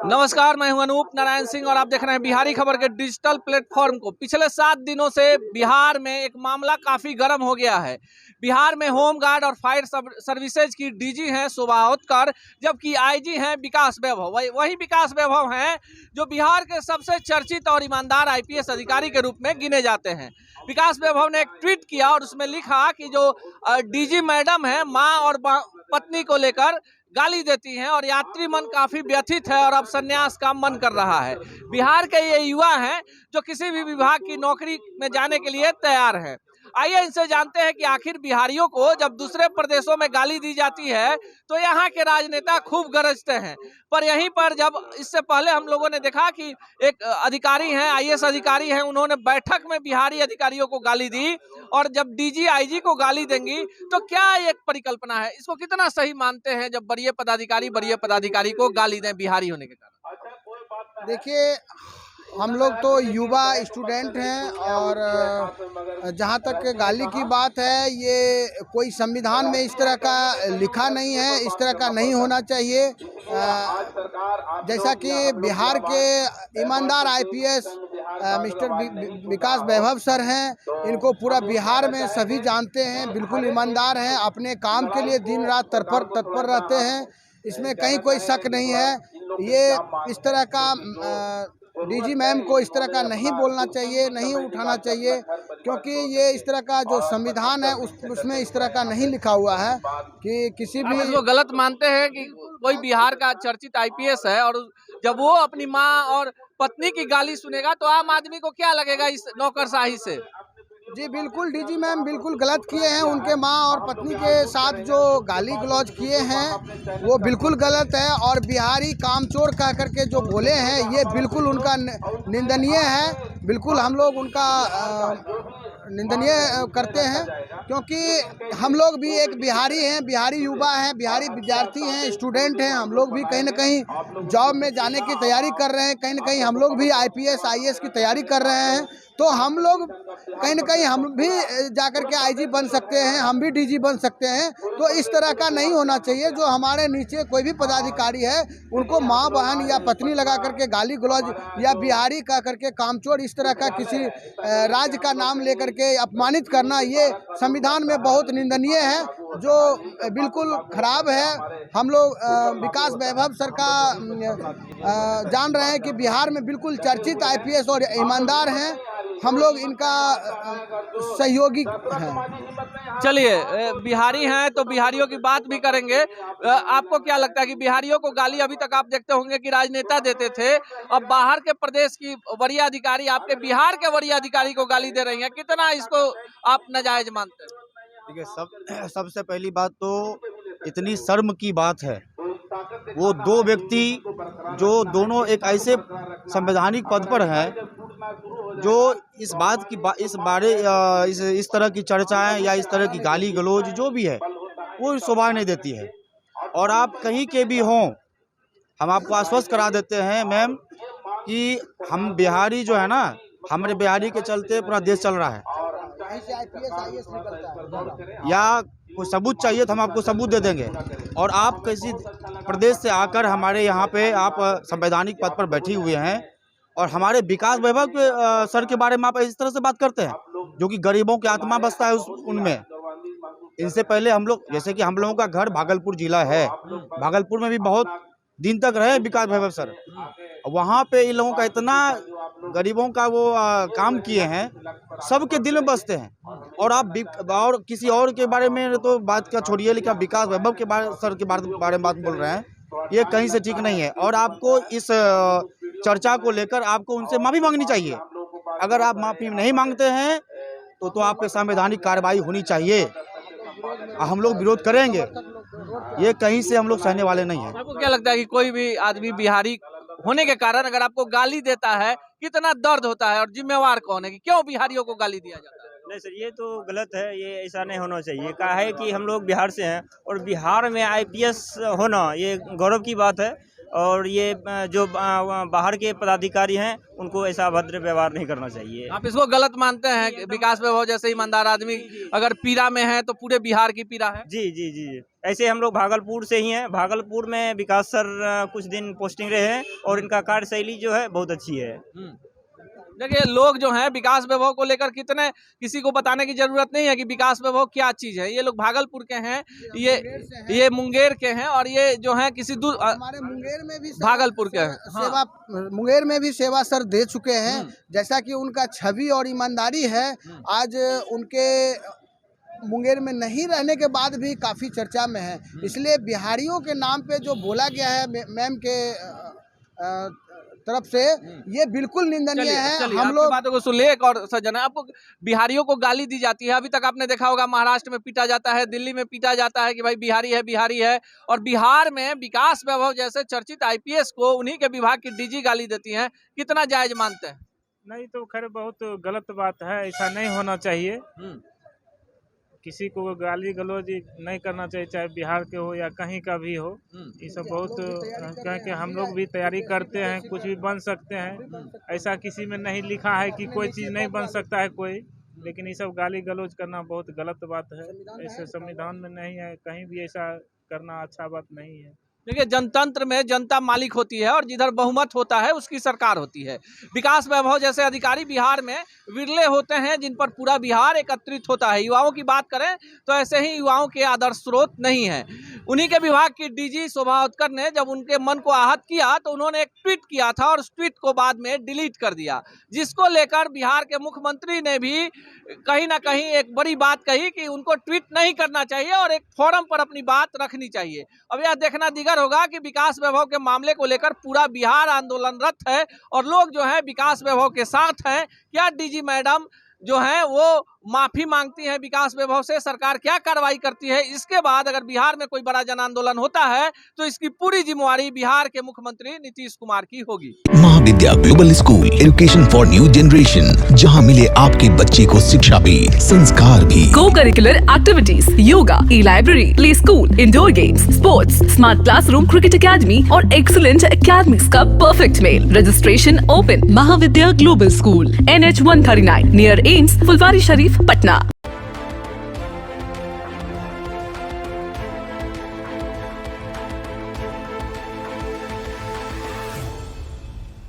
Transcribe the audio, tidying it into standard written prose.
नमस्कार, मैं हूं अनूप नारायण सिंह और आप देख रहे हैं बिहारी खबर के डिजिटल प्लेटफॉर्म को। पिछले 7 दिनों से बिहार में एक मामला काफी गर्म हो गया है। बिहार में होम गार्ड और फायर सर्विसेज की डीजी हैं शोभा उत्कर, जबकि आईजी हैं विकास वैभव। वही विकास वैभव हैं जो बिहार के सबसे चर्चित और ईमानदार आईपीएस अधिकारी के रूप में गिने जाते हैं। विकास वैभव ने एक ट्वीट किया और उसमें लिखा कि जो डीजी मैडम है माँ और पत्नी को लेकर गाली देती हैं और यात्री मन काफी व्यथित है और अब संन्यास का मन कर रहा है। बिहार के ये युवा हैं जो किसी भी विभाग की नौकरी में जाने के लिए तैयार हैं। आइए इनसे जानते हैं कि आखिर बिहारियों को जब दूसरे प्रदेशों में गाली दी जाती है तो यहाँ के राजनेता खूब गरजते हैं, पर यहीं पर जब इससे पहले हम लोगों ने देखा कि एक अधिकारी हैं, आईएएस अधिकारी हैं, उन्होंने बैठक में बिहारी अधिकारियों को गाली दी और जब डीजी आईजी को गाली देंगी तो क्या एक परिकल्पना है, इसको कितना सही मानते हैं जब वरीय पदाधिकारी को गाली दें बिहारी होने के कारण? देखिए, हम लोग तो युवा स्टूडेंट हैं और जहाँ तक गाली की बात है, ये कोई संविधान में इस तरह का लिखा नहीं है, इस तरह का नहीं होना चाहिए। जैसा कि बिहार के ईमानदार आईपीएस मिस्टर विकास वैभव सर हैं, इनको पूरा बिहार में सभी जानते हैं, बिल्कुल ईमानदार हैं, अपने काम के लिए दिन रात तत्पर रहते हैं, इसमें कहीं कोई शक नहीं है। ये इस तरह का डीजी मैम को इस तरह का नहीं बोलना चाहिए, नहीं उठाना चाहिए, क्योंकि ये इस तरह का जो संविधान है उसमें इस तरह का नहीं लिखा हुआ है कि किसी भी इसको गलत मानते हैं कि कोई बिहार का चर्चित आईपीएस है और जब वो अपनी माँ और पत्नी की गाली सुनेगा तो आम आदमी को क्या लगेगा इस नौकरशाही से? जी बिल्कुल, डीजी मैम बिल्कुल गलत किए हैं। उनके माँ और पत्नी के साथ जो गाली गलौज किए हैं वो बिल्कुल गलत है और बिहारी कामचोर कह करके जो बोले हैं ये बिल्कुल उनका निंदनीय है। बिल्कुल हम लोग उनका निंदनीय करते हैं, क्योंकि हम लोग भी एक बिहारी हैं, बिहारी युवा हैं, बिहारी विद्यार्थी हैं, स्टूडेंट हैं। हम लोग भी कहीं ना कहीं जॉब में जाने की तैयारी कर रहे हैं, कहीं ना कहीं हम लोग भी आईपीएस आईएएस की तैयारी कर रहे हैं। तो हम लोग कहीं ना कहीं हम भी जाकर के आईजी बन सकते हैं, हम भी डीजी बन सकते हैं। तो इस तरह का नहीं होना चाहिए। जो हमारे नीचे कोई भी पदाधिकारी है उनको माँ बहन या पत्नी लगा करके गाली गलौज या बिहारी कह करके कामचोर इस तरह का किसी राज्य का नाम लेकर के अपमानित करना, ये संविधान में बहुत निंदनीय है, जो बिल्कुल खराब है। हम लोग विकास वैभव सर का जान रहे हैं कि बिहार में बिल्कुल चर्चित आईपीएस और ईमानदार हैं। हम लोग इनका सहयोगी हैं। चलिए, बिहारी हैं तो बिहारियों की बात भी करेंगे। आपको क्या लगता है कि बिहारियों को गाली अभी तक आप देखते होंगे कि राजनेता देते थे, अब बाहर के प्रदेश की वरीय अधिकारी आपके बिहार के वरीय अधिकारी को गाली दे रही हैं, कितना इसको आप नाजायज मानते हैं? देखिए, सबसे पहली बात तो इतनी शर्म की बात है, वो दो व्यक्ति जो दोनों एक ऐसे संवैधानिक पद पर हैं जो इस बात की इस तरह की चर्चाएं या इस तरह की गाली गलौज जो भी है वो शोभा नहीं देती है। और आप कहीं के भी हों, हम आपको आश्वस्त करा देते हैं मैम कि हम बिहारी जो है ना, हमारे बिहारी के चलते पूरा देश चल रहा है। या कोई सबूत चाहिए तो हम आपको सबूत दे देंगे। और आप किसी प्रदेश से आकर हमारे यहाँ पे आप संवैधानिक पद पर बैठी हुए हैं और हमारे विकास वैभव के सर के बारे में आप इस तरह से बात करते हैं, जो कि गरीबों की आत्मा बसता है उनमें। इनसे पहले हम लोग, जैसे कि हम लोगों का घर भागलपुर जिला है, भागलपुर में भी बहुत दिन तक रहे विकास वैभव सर। वहाँ पे इन लोगों का इतना गरीबों का वो काम किए हैं, सबके दिल में बसते हैं। और आप और किसी और के बारे में तो बात का छोड़िए, लेकिन विकास वैभव के सर के बारे में बात बोल रहे हैं, ये कहीं से ठीक नहीं है। और आपको इस चर्चा को लेकर आपको उनसे माफ़ी मांगनी चाहिए। अगर आप माफ़ी नहीं मांगते हैं तो आप पे संवैधानिक कार्रवाई होनी चाहिए। हम लोग विरोध करेंगे, ये कहीं से हम लोग सहने वाले नहीं हैं। आपको क्या लगता है कि कोई भी आदमी बिहारी होने के कारण अगर आपको गाली देता है कितना दर्द होता है और जिम्मेवार कौन है कि क्यों बिहारियों को गाली दिया जाता है? नहीं सर, ये तो गलत है, ये ऐसा नहीं होना चाहिए। कहा है कि हम लोग बिहार से हैं और बिहार में आईपीएस होना ये गौरव की बात है। और ये जो बाहर के पदाधिकारी हैं उनको ऐसा अभद्र व्यवहार नहीं करना चाहिए। आप इसको गलत मानते हैं कि विकास वैभव जैसे ईमानदार आदमी अगर पीड़ा में है तो पूरे बिहार की पीड़ा है? जी जी जी, ऐसे हम लोग भागलपुर से ही हैं। भागलपुर में विकास सर कुछ दिन पोस्टिंग रहे हैं और इनका कार्यशैली जो है बहुत अच्छी है। देखिए, लोग जो हैं विकास वैभव को लेकर किसी को बताने की जरूरत नहीं है कि विकास वैभव क्या चीज है। ये लोग भागलपुर के हैं, ये मुंगेर के हैं और ये जो है हमारे मुंगेर में भी भागलपुर के हैं। सेवा मुंगेर में भी सेवा सर दे चुके हैं। जैसा कि उनका छवि और ईमानदारी है, आज उनके मुंगेर में नहीं रहने के बाद भी काफी चर्चा में है। इसलिए बिहारियों के नाम पे जो बोला गया है मैम के तरफ से, ये बिल्कुल निंदनीय है। हम लोग बातों को सुन ले। एक और सज्जन है, आपको बिहारियों को गाली दी जाती है। अभी तक आपने देखा होगा महाराष्ट्र में पीटा जाता है, दिल्ली में पीटा जाता है कि भाई बिहारी है। और बिहार में विकास वैभव जैसे चर्चित आईपीएस को उन्हीं के विभाग की डीजी गाली देती हैं। कितना जायज मानते हैं? नहीं तो खैर बहुत गलत बात है, ऐसा नहीं होना चाहिए। किसी को गाली गलौज नहीं करना चाहिए, चाहे बिहार के हो या कहीं का भी हो। ये सब बहुत, क्योंकि हम लोग भी तैयारी करते हैं, कुछ भी बन सकते हैं। ऐसा किसी में नहीं लिखा है कि कोई चीज़ नहीं बन सकता है कोई, लेकिन ये सब गाली गलौज करना बहुत गलत बात है। ऐसे संविधान में नहीं है, कहीं भी ऐसा करना अच्छा बात नहीं है। देखिए, जनतंत्र में जनता मालिक होती है और जिधर बहुमत होता है उसकी सरकार होती है। विकास वैभव जैसे अधिकारी बिहार में विरले होते हैं जिन पर पूरा बिहार एकत्रित होता है। युवाओं की बात करें तो ऐसे ही युवाओं के आदर्श स्रोत नहीं है। उन्हीं के विभाग की डीजी शोभा उत्कर ने जब उनके मन को आहत किया तो उन्होंने एक ट्वीट किया था और उस ट्वीट को बाद में डिलीट कर दिया, जिसको लेकर बिहार के मुख्यमंत्री ने भी कहीं ना कहीं एक बड़ी बात कही कि उनको ट्वीट नहीं करना चाहिए और एक फोरम पर अपनी बात रखनी चाहिए। अब यह देखना दिगर होगा कि विकास वैभव के मामले को लेकर पूरा बिहार आंदोलनरत है और लोग जो है विकास वैभव के साथ हैं। क्या डीजी मैडम जो है वो माफी मांगती है विकास वैभव से, सरकार क्या कार्रवाई करती है, इसके बाद अगर बिहार में कोई बड़ा जन आंदोलन होता है तो इसकी पूरी जिम्मेवारी बिहार के मुख्यमंत्री नीतीश कुमार की होगी। Mahavidya global school, education for new generation, जहां मिले आपके बच्चे को शिक्षा भी संस्कार भी। Cocurricular activities, yoga, e library, play school, indoor games, sports, smart classroom, cricket academy और एक्सीलेंट एकेडमिक्स का परफेक्ट मेल। Registration open. Mahavidya global school, NH 139 near AIIMS, Phulwari Sharif, Patna.